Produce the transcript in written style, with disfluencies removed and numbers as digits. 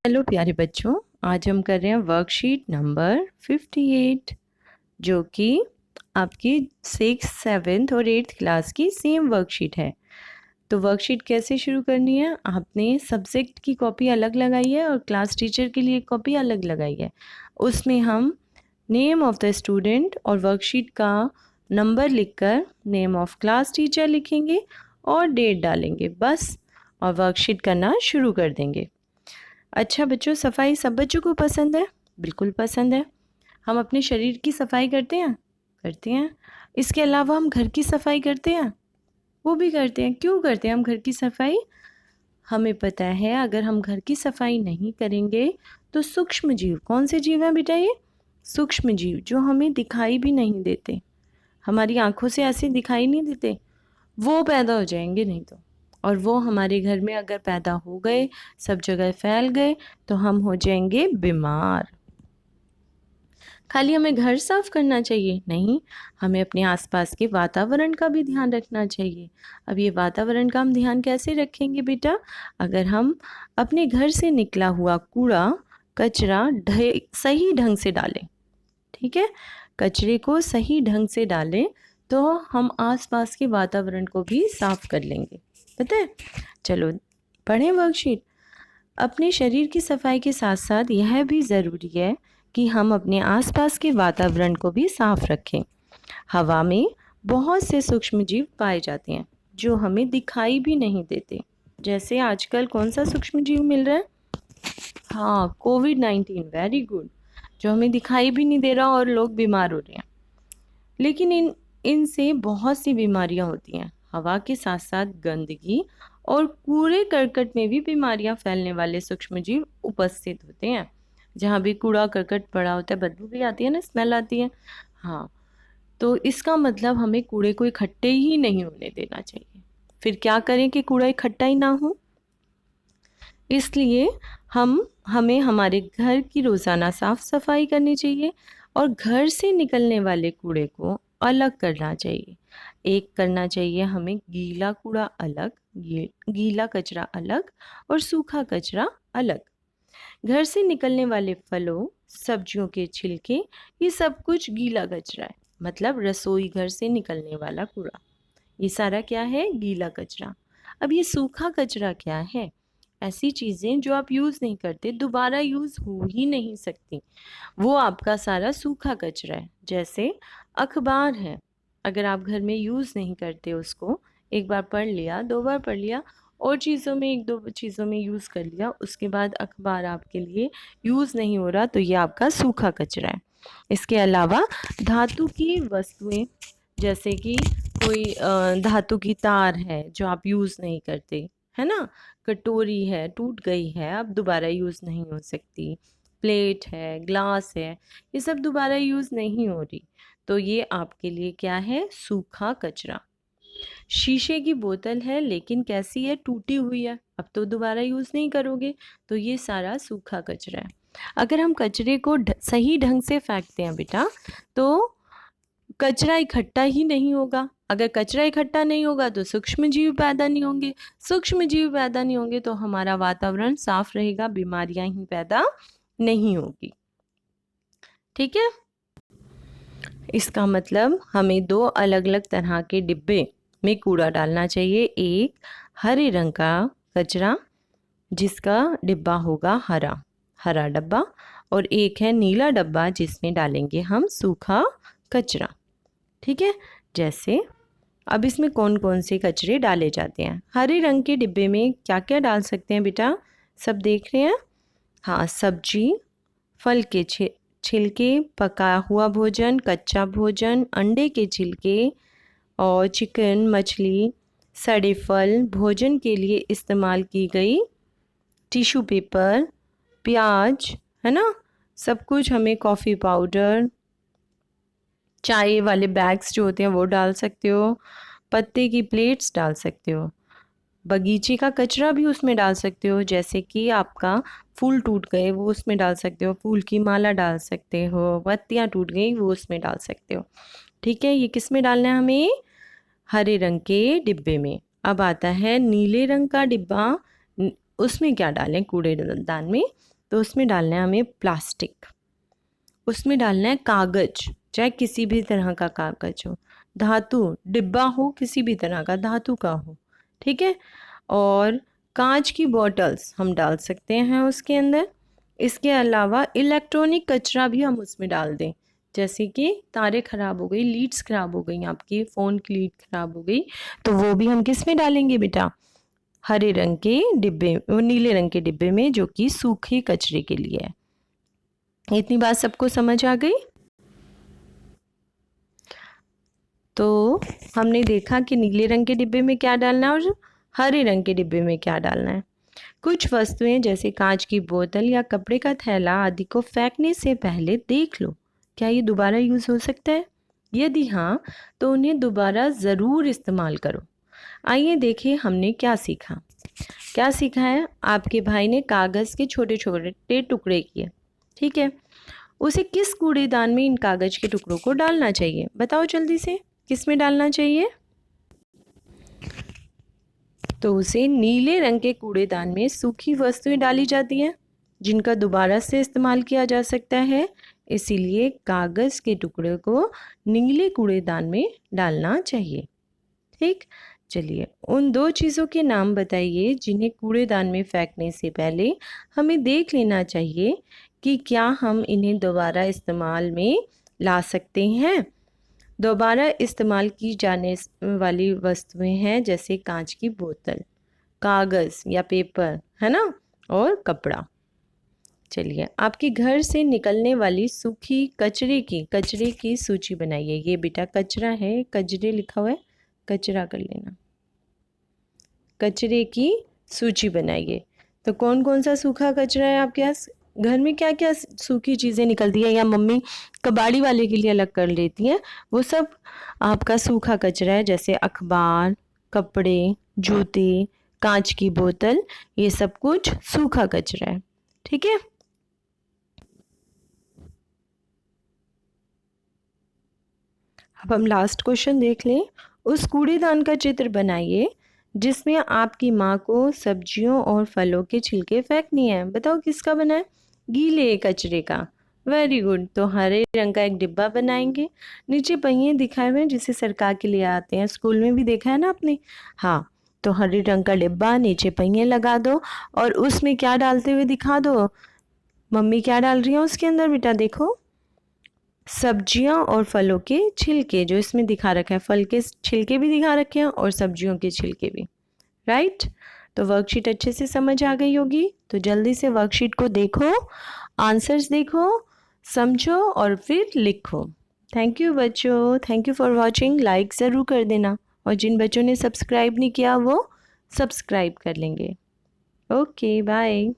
Hello प्यारे बच्चों, आज हम कर रहे हैं वर्कशीट नंबर 58 जो कि आपकी 6th 7th और 8th क्लास की सेम वर्कशीट है। तो वर्कशीट कैसे शुरू करनी है? आपने सब्जेक्ट की कॉपी अलग लगाई है और क्लास टीचर के लिए कॉपी अलग लगाई है। उसमें हम नेम ऑफ द स्टूडेंट और वर्कशीट का नंबर लिखकर नेम ऑफ क्लास टीचर लिखेंगे और डेट डालेंगे बस, और वर्कशीट करना शुरू कर देंगे। अच्छा बच्चों, सफाई सब बच्चों को पसंद है? बिल्कुल पसंद है। हम अपने शरीर की सफाई करते हैं? करते हैं। इसके अलावा हम घर की सफाई करते हैं? वो भी करते हैं। क्यों करते हैं हम घर की सफाई? हमें पता है अगर हम घर की सफाई नहीं करेंगे तो सूक्ष्म जीव, कौन से जीव हैं बेटा ये? सूक्ष्म जीव जो हमें दिखाई भी नहीं देते, हमारी आंखों से ऐसे दिखाई नहीं देते, वो पैदा हो जाएंगे नहीं तो। और वो हमारे घर में अगर पैदा हो गए, सब जगह फैल गए, तो हम हो जाएंगे बीमार। खाली हमें घर साफ करना चाहिए? नहीं, हमें अपने आसपास के वातावरण का भी ध्यान रखना चाहिए। अब ये वातावरण का हम ध्यान कैसे रखेंगे बेटा? अगर हम अपने घर से निकला हुआ कूड़ा कचरा सही ढंग से डालें। ठीक है, कचरे को सही ढंग से डालें तो हम आसपास के वातावरण को भी साफ कर लेंगे। पता है? चलो पढ़ें वर्कशीट। अपने शरीर की सफाई के साथ साथ यह भी ज़रूरी है कि हम अपने आसपास के वातावरण को भी साफ रखें। हवा में बहुत से सूक्ष्म जीव पाए जाते हैं जो हमें दिखाई भी नहीं देते। जैसे आजकल कौन सा सूक्ष्म जीव मिल रहा है? हाँ, कोविड-19। Very good. जो हमें दिखाई भी नहीं दे रहा और लोग बीमार हो रहे हैं। लेकिन इनसे बहुत सी बीमारियां होती हैं। हवा के साथ साथ गंदगी और कूड़े करकट में भी बीमारियां फैलने वाले सूक्ष्मजीव उपस्थित होते हैं। जहाँ भी कूड़ा करकट पड़ा होता है, बदबू भी आती है ना, स्मेल आती है। हाँ, तो इसका मतलब हमें कूड़े को इकट्ठे ही नहीं होने देना चाहिए। फिर क्या करें कि कूड़ा इकट्ठा ही ना हो? इसलिए हमें हमारे घर की रोज़ाना साफ सफाई करनी चाहिए और घर से निकलने वाले कूड़े को अलग करना चाहिए। एक करना चाहिए हमें गीला कूड़ा अलग, गीला कचरा अलग और सूखा कचरा अलग। घर से निकलने वाले फलों, सब्जियों के छिलके, ये सब कुछ गीला कचरा है। मतलब रसोई घर से निकलने वाला कूड़ा, ये सारा क्या है? गीला कचरा। अब ये सूखा कचरा क्या है? ऐसी चीज़ें जो आप यूज़ नहीं करते, दोबारा यूज़ हो ही नहीं सकती, वो आपका सारा सूखा कचरा है। जैसे अखबार है, अगर आप घर में यूज़ नहीं करते उसको, एक बार पढ़ लिया, दो बार पढ़ लिया और चीज़ों में, एक दो चीज़ों में यूज़ कर लिया, उसके बाद अखबार आपके लिए यूज़ नहीं हो रहा, तो ये आपका सूखा कचरा है। इसके अलावा धातु की वस्तुएं, जैसे कि कोई धातु की तार है जो आप यूज़ नहीं करते, है ना? कटोरी है, टूट गई है, अब दोबारा यूज़ नहीं हो सकती। प्लेट है, ग्लास है, ये सब दोबारा यूज़ नहीं हो रही, तो ये आपके लिए क्या है? सूखा कचरा। शीशे की बोतल है लेकिन कैसी है? टूटी हुई है, अब तो दोबारा यूज़ नहीं करोगे, तो ये सारा सूखा कचरा है। अगर हम कचरे को सही ढंग से फेंकते हैं बेटा, तो कचरा इकट्ठा ही नहीं होगा। अगर कचरा इकट्ठा नहीं होगा तो सूक्ष्म जीव पैदा नहीं होंगे, सूक्ष्म जीव पैदा नहीं होंगे तो हमारा वातावरण साफ रहेगा, बीमारियां ही पैदा नहीं होगी। ठीक है? इसका मतलब हमें दो अलग अलग तरह के डिब्बे में कूड़ा डालना चाहिए। एक हरे रंग का कचरा जिसका डिब्बा होगा हरा, हरा डब्बा, और एक है नीला डब्बा जिसमें डालेंगे हम सूखा कचरा। ठीक है? जैसे अब इसमें कौन कौन से कचरे डाले जाते हैं? हरे रंग के डिब्बे में क्या क्या डाल सकते हैं बेटा? सब देख रहे हैं? हाँ, सब्जी, फल के छिलके, पका हुआ भोजन, कच्चा भोजन, अंडे के छिलके और चिकन, मछली, सड़े फल, भोजन के लिए इस्तेमाल की गई टिश्यू पेपर, प्याज, है ना? सब कुछ हमें, कॉफ़ी पाउडर, चाय वाले बैग्स जो होते हैं वो डाल सकते हो, पत्ते की प्लेट्स डाल सकते हो, बगीचे का कचरा भी उसमें डाल सकते हो, जैसे कि आपका फूल टूट गए वो उसमें डाल सकते हो, फूल की माला डाल सकते हो, पत्तियाँ टूट गई वो उसमें डाल सकते हो। ठीक है? ये किस में डालना है हमें? हरे रंग के डिब्बे में। अब आता है नीले रंग का डिब्बा, उसमें क्या डालें कूड़ेदान में, तो उसमें डालना है हमें प्लास्टिक, उसमें डालना है कागज, चाहे किसी भी तरह का कागज हो, धातु डिब्बा हो, किसी भी तरह का धातु का हो, ठीक है। और कांच की बॉटल्स हम डाल सकते हैं उसके अंदर। इसके अलावा इलेक्ट्रॉनिक कचरा भी हम उसमें डाल दें, जैसे कि तारें खराब हो गई, लीड्स खराब हो गई, आपकी फ़ोन की लीड खराब हो गई, तो वो भी हम किस में डालेंगे बेटा, हरे रंग के डिब्बे, वो नीले रंग के डिब्बे में, जो कि सूखे कचरे के लिए है। इतनी बात सबको समझ आ गई। तो हमने देखा कि नीले रंग के डिब्बे में क्या डालना है और हरे रंग के डिब्बे में क्या डालना है। कुछ वस्तुएं जैसे कांच की बोतल या कपड़े का थैला आदि को फेंकने से पहले देख लो, क्या ये दोबारा यूज़ हो सकता है? यदि हाँ, तो उन्हें दोबारा ज़रूर इस्तेमाल करो। आइए देखें हमने क्या सीखा। क्या सीखा है, आपके भाई ने कागज़ के छोटे छोटे टुकड़े किए, ठीक है। उसे किस कूड़ेदान में इन कागज़ के टुकड़ों को डालना चाहिए, बताओ जल्दी से, किस में डालना चाहिए? तो उसे नीले रंग के कूड़ेदान में सूखी वस्तुएं डाली जाती हैं जिनका दोबारा से इस्तेमाल किया जा सकता है, इसीलिए कागज़ के टुकड़े को नीले कूड़ेदान में डालना चाहिए, ठीक। चलिए उन दो चीज़ों के नाम बताइए जिन्हें कूड़ेदान में फेंकने से पहले हमें देख लेना चाहिए कि क्या हम इन्हें दोबारा इस्तेमाल में ला सकते हैं। दोबारा इस्तेमाल की जाने वाली वस्तुएं हैं जैसे कांच की बोतल, कागज़ या पेपर, है ना, और कपड़ा। चलिए आपके घर से निकलने वाली सूखी कचरे की सूची बनाइए। ये बेटा कचरा है, कचरे लिखा हुआ है, कचरा कर लेना। कचरे की सूची बनाइए। तो कौन कौन सा सूखा कचरा है आपके पास घर में, क्या क्या सूखी चीज़ें निकलती है या मम्मी कबाड़ी वाले के लिए अलग कर लेती हैं, वो सब आपका सूखा कचरा है, जैसे अखबार, कपड़े, जूते, कांच की बोतल, ये सब कुछ सूखा कचरा है, ठीक है। अब हम लास्ट क्वेश्चन देख लें। उस कूड़ेदान का चित्र बनाइए जिसमें आपकी माँ को सब्जियों और फलों के छिलके फेंकनी है। बताओ किसका बना है? गीले कचरे का। Very good. तो हरे रंग का एक डिब्बा बनाएंगे, नीचे पहिए दिखाए हुए हैं जिसे सरका के लिए आते हैं, स्कूल में भी देखा है ना आपने। हाँ, तो हरे रंग का डिब्बा, नीचे पहिए लगा दो और उसमें क्या डालते हुए दिखा दो। मम्मी क्या डाल रही है उसके अंदर बेटा, देखो, सब्जियां और फलों के छिलके, जो इसमें दिखा रखा है, फल के छिलके भी दिखा रखे हैं और सब्जियों के छिलके भी, राइट। तो वर्कशीट अच्छे से समझ आ गई होगी, तो जल्दी से वर्कशीट को देखो, आंसर्स देखो, समझो और फिर लिखो। थैंक यू बच्चों, thank you for watching. Like ज़रूर कर देना और जिन बच्चों ने सब्सक्राइब नहीं किया वो सब्सक्राइब कर लेंगे। Okay bye.